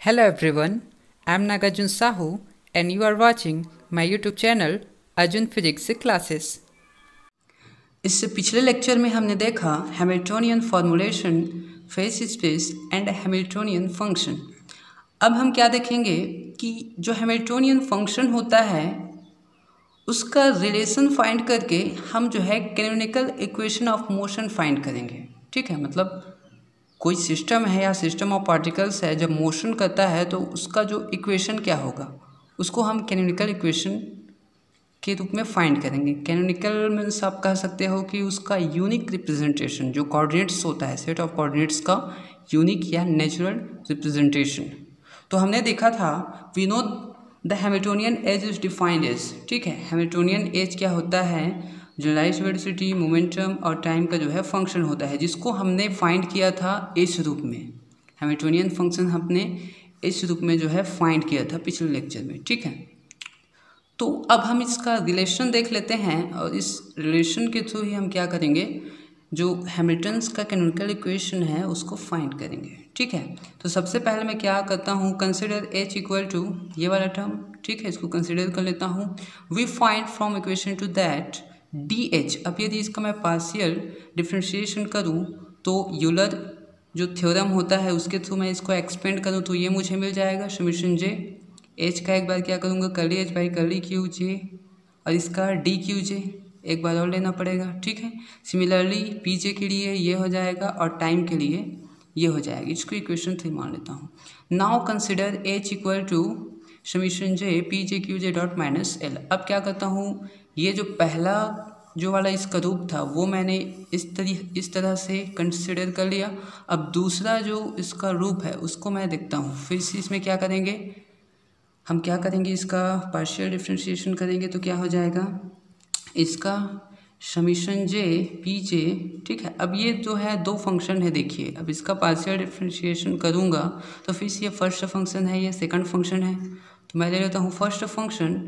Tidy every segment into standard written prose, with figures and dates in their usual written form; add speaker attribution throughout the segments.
Speaker 1: Hello everyone, I am Nagarjun Sahu and you are watching my YouTube channel Arjun Physics Classes। इससे पिछले lecture में हमने देखा Hamiltonian formulation, phase space and Hamiltonian function. अब हम क्या देखेंगे कि जो हैमिल्टोनियन फंक्शन होता है उसका रिलेशन फाइंड करके हम जो है canonical equation of motion find करेंगे। ठीक है, मतलब कोई सिस्टम है या सिस्टम ऑफ पार्टिकल्स है, जब मोशन करता है तो उसका जो इक्वेशन क्या होगा उसको हम कैनोनिकल इक्वेशन के रूप में फाइंड करेंगे। कैनोनिकल मीन्स आप कह सकते हो कि उसका यूनिक रिप्रेजेंटेशन, जो कोऑर्डिनेट्स होता है, सेट ऑफ कोऑर्डिनेट्स का यूनिक या नेचुरल रिप्रेजेंटेशन। तो हमने देखा था we know the Hamiltonian as is defined as. ठीक है, हैमिल्टोनियन एज क्या होता है? जनरलाइज्ड वेलोसिटी, मोमेंटम और टाइम का जो है फंक्शन होता है, जिसको हमने फाइंड किया था इस रूप में। हैमिल्टोनियन फंक्शन हमने इस रूप में जो है फाइंड किया था पिछले लेक्चर में। ठीक है, तो अब हम इसका रिलेशन देख लेते हैं और इस रिलेशन के थ्रू ही हम क्या करेंगे, जो हैमिल्टन्स का कैनोनिकल इक्वेशन है उसको फाइंड करेंगे। ठीक है, तो सबसे पहले मैं क्या करता हूँ, कंसिडर एच इक्वल टू ये वाला टर्म। ठीक है, इसको कंसिडर कर लेता हूँ। We find from equation two that d h. अब यदि इसका मैं पार्शियल डिफ्रेंशिएशन करूँ तो यूलर जो थ्योरम होता है उसके थ्रू मैं इसको एक्सपेंड करूँ तो ये मुझे मिल जाएगा समीशन जे। एच का एक बार क्या करूँगा, curly H by curly q j, और इसका डी क्यू जे एक बार और लेना पड़ेगा। ठीक है, सिमिलरली पी जे के लिए ये हो जाएगा और टाइम के लिए ये हो जाएगा। इसको इक्वेशन 3 मान लेता हूँ। Now consider h equal to summation j p j q j dot minus l. अब क्या करता हूँ, ये जो पहला जो वाला इसका रूप था वो मैंने इस तरह से कंसिडर कर लिया। अब दूसरा जो इसका रूप है उसको मैं देखता हूँ। फिर से इसमें क्या करेंगे, हम क्या करेंगे, इसका पार्शियल डिफ्रेंशिएशन करेंगे तो क्या हो जाएगा, इसका समीशन जे पी जे। ठीक है, अब ये जो है दो फंक्शन है, देखिए अब इसका पार्शियल डिफ्रेंशिएशन करूँगा तो फिर से ये फर्स्ट फंक्शन है, ये सेकंड फंक्शन है, तो मैं ले लेता हूँ फर्स्ट फंक्शन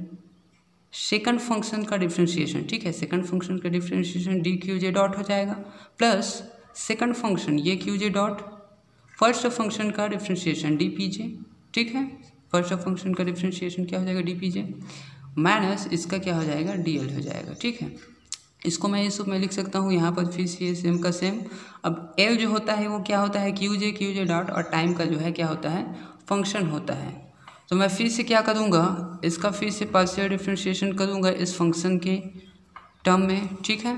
Speaker 1: सेकंड फंक्शन का डिफ्रेंशिएशन। ठीक है, सेकंड फंक्शन का differentiation D q j dot हो जाएगा प्लस सेकंड फंक्शन ये q j dot first function का डिफ्रेंशिएशन डी पी जे। ठीक है, फर्स्ट फंक्शन का डिफ्रेंशिएशन क्या हो जाएगा, डी पी जे माइनस इसका क्या हो जाएगा, डी एल हो जाएगा। ठीक है, इसको मैं इस रूप में लिख सकता हूँ, यहाँ पर फिर से सेम का सेम। अब एल जो होता है वो क्या होता है, क्यू जे डॉट, और टाइम का जो है क्या होता है, फंक्शन होता है। तो मैं फिर से क्या करूँगा, इसका फिर से पार्शियल डिफ्रेंशिएशन करूँगा इस फंक्शन के टर्म में। ठीक है,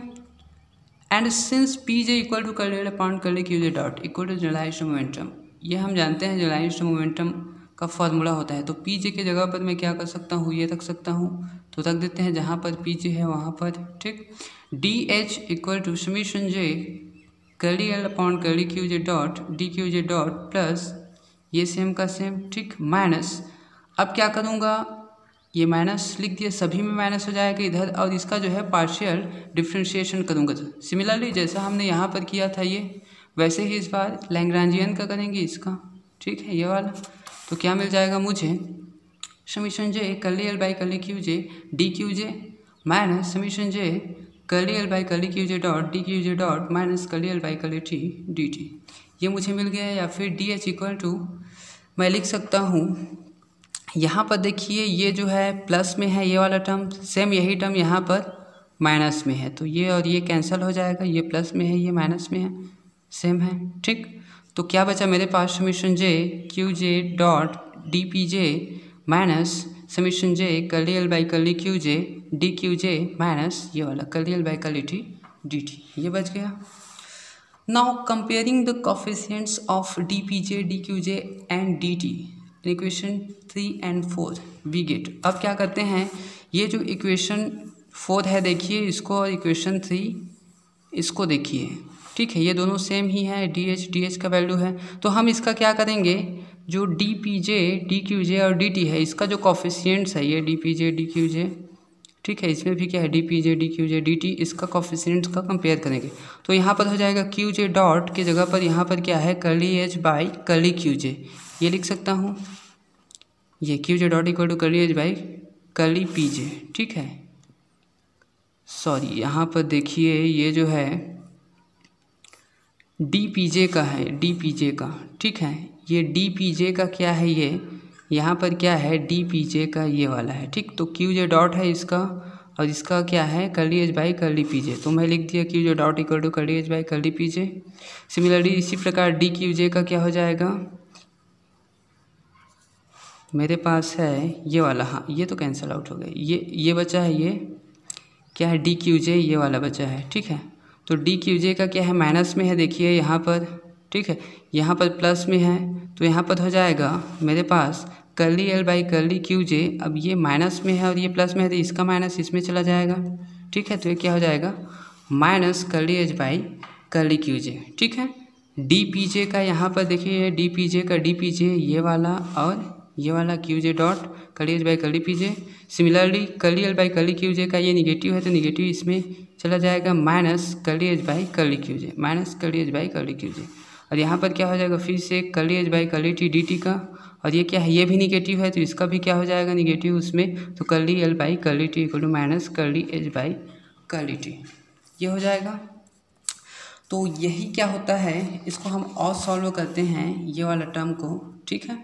Speaker 1: and since p j equal to curly upon curly q j dot equal to generalised momentum, ये हम जानते हैं जनरलाइज्ड मोमेंटम का फॉर्मूला होता है। तो पी जे की जगह पर मैं क्या कर सकता हूँ, ये रख सकता हूँ, तो रख देते हैं जहाँ पर पी जे है वहाँ पर। ठीक, d h equal to summation j curly l upon curly q j dot d q j dot plus ये सेम का सेम। ठीक, माइनस अब क्या करूँगा, ये माइनस लिख दिया, सभी में माइनस हो जाएगा इधर, और इसका जो है पार्शियल डिफ्रेंशिएशन करूँगा। सिमिलरली जैसा हमने यहाँ पर किया था ये, वैसे ही इस बार लैग्रांजियन का करेंगे इसका। ठीक है, ये वाला, तो क्या मिल जाएगा मुझे, summation j curly L by curly q j d q j minus summation j curly L by curly q j dot d q j dot minus curly L by curly t d t, ये मुझे मिल गया। या फिर D h equal to मैं लिख सकता हूँ, यहाँ पर देखिए ये जो है प्लस में है ये वाला टर्म, सेम यही टर्म यहाँ पर माइनस में है, तो ये और ये कैंसिल हो जाएगा, ये प्लस में है ये माइनस में है, सेम है। ठीक, तो क्या बचा मेरे पास, summation j q j dot d p j minus summation j curly L by curly q j d q j minus ये वाला curly L by curly t d t, ये बच गया। Now comparing the coefficients of d p j d q j and d t equation 3 and 4 we get. अब क्या करते हैं, ये जो इक्वेशन 4 है देखिए इसको, और इक्वेशन 3 इसको देखिए। ठीक है, ये दोनों सेम ही है, डी एच का वैल्यू है, तो हम इसका क्या करेंगे, जो d p j d q j और डी टी है इसका जो कॉफिशिएंट्स है, ये d p j d q j, ठीक है, इसमें भी क्या है d p j d q j d t, इसका कॉफिशिएंट्स का कंपेयर करेंगे। तो यहाँ पर हो जाएगा क्यू जे डॉट की जगह पर यहाँ पर क्या है, curly H by curly q j, ये लिख सकता हूँ, ये q j dot equal to curly H by curly p j. ठीक है, सॉरी यहाँ पर देखिए ये जो है डी पी जे का है, डी पी जे का। ठीक है, ये डी पी जे का क्या है, ये यहाँ पर क्या है डी पी जे का ये वाला है, ठीक। तो क्यू जे डॉट है इसका, और इसका क्या है curly H by curly p j. तो मैं लिख दिया q j dot equal to curly H by curly p j. Similarly इसी प्रकार डी क्यू जे का क्या हो जाएगा, मेरे पास है ये वाला, हाँ ये तो कैंसिल आउट हो गया, ये बचा है, ये क्या है डी क्यू जे, ये वाला बचा है, ठीक है। तो डी क्यू जे का क्या है माइनस में है, देखिए यहाँ पर, ठीक है, यहाँ पर प्लस में है, तो यहाँ पर हो जाएगा मेरे पास curly L by curly q j. अब ये माइनस में है और ये प्लस में है, तो इसका माइनस इसमें चला जाएगा, ठीक है। तो ये क्या हो जाएगा minus curly H by curly q j, ठीक है। डी पी जे का यहाँ पर देखिए डी पी जे का डी पी जे ये वाला और ये वाला q j dot curly H by curly p j. Similarly curly L by curly q j का ये निगेटिव है, तो निगेटिव इसमें चला जाएगा minus curly H by curly q j, minus curly H by curly q j. और यहाँ पर क्या हो जाएगा फिर से curly H by curly t d t का, और ये क्या है ये भी निगेटिव है, तो इसका भी क्या हो जाएगा निगेटिव उसमें, तो curly L by curly t equal to minus curly H by curly t, ये हो जाएगा। तो यही क्या होता है, इसको हम और सॉल्व करते हैं ये वाला टर्म को, ठीक है।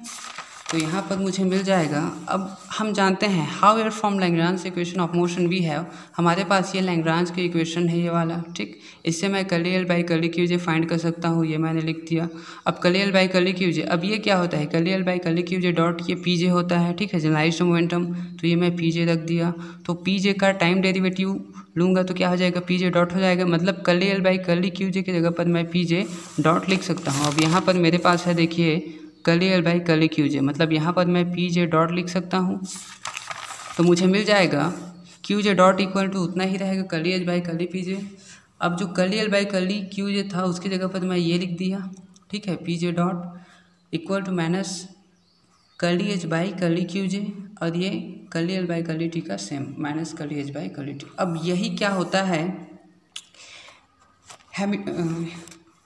Speaker 1: तो यहाँ पर मुझे मिल जाएगा, अब हम जानते हैं how are from Lagrange equation of motion we have, हमारे पास ये लैग्रांज की इक्वेशन है ये वाला, ठीक। इससे मैं curly L by curly q j find कर सकता हूँ, ये मैंने लिख दिया। अब curly L by curly q j, अब ये क्या होता है curly L by curly q j dot ये पी जे होता है, ठीक है, जनरलाइज्ड मोमेंटम, तो ये मैं पी जे रख दिया। तो पी जे का टाइम डेरिवेटिव लूँगा तो क्या हो जाएगा पी जे डॉट हो जाएगा, मतलब curly L by curly q j की जगह पर मैं पी जे डॉट लिख सकता हूँ। अब यहाँ पर मेरे पास है देखिए curly L by curly q j, मतलब यहाँ पर मैं पी जे डॉट लिख सकता हूँ। तो मुझे मिल जाएगा q j dot equal to उतना ही रहेगा curly H by curly p j. अब जो curly L by curly q j था उसकी जगह पर मैं ये लिख दिया, ठीक है, p j dot equal to minus curly H by curly q j, और ये curly L by curly t का same minus curly H by curly t. अब यही क्या होता है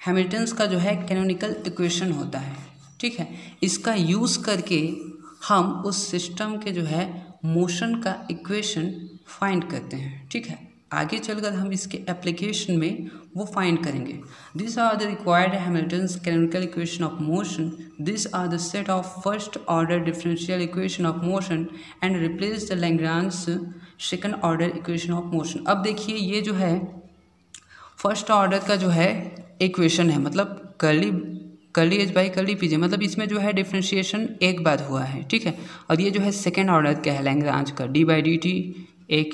Speaker 1: हैमिल्टन्स का जो है कैनोनिकल इक्वेशन होता है, ठीक है। इसका यूज़ करके हम उस सिस्टम के जो है मोशन का इक्वेशन फाइंड करते हैं, ठीक है। आगे चलकर हम इसके एप्लीकेशन में वो फाइंड करेंगे। This are the required Hamilton's canonical equation of motion, this are the set of first order differential equation of motion and replace the Lagrange second order equation of motion. अब देखिए ये जो है first order का जो है equation है, मतलब curly H by curly p जे, मतलब इसमें जो है डिफ्रेंशिएशन एक बार हुआ है, ठीक है। और ये जो है सेकेंड ऑर्डर क्या है लैग्रांज का डी बाई डी टी एक,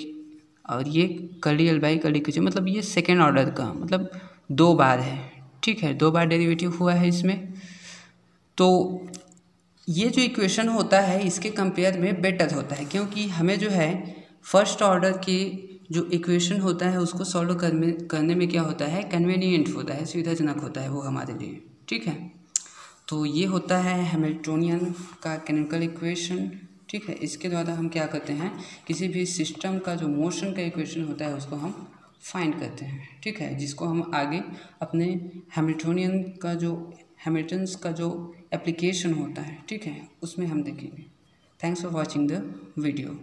Speaker 1: और ये curly L by curly q j, मतलब ये सेकेंड ऑर्डर का मतलब दो बार है, ठीक है, दो बार डेरिवेटिव हुआ है इसमें। तो ये जो इक्वेशन होता है इसके कंपेयर में बेटर होता है, क्योंकि हमें जो है फर्स्ट ऑर्डर की जो इक्वेशन होता है उसको सॉल्व करने में क्या होता है कन्वीनियंट होता है, सुविधाजनक होता है वो हमारे लिए, ठीक है। तो ये होता है हैमिल्टोनियन का कैनोनिकल इक्वेशन, ठीक है। इसके द्वारा हम क्या करते हैं किसी भी सिस्टम का जो मोशन का इक्वेशन होता है उसको हम फाइंड करते हैं, ठीक है, जिसको हम आगे अपने हैमिल्टोनियन का जो हैमिल्टन्स का जो एप्लीकेशन होता है, ठीक है, उसमें हम देखेंगे। Thanks for watching the video.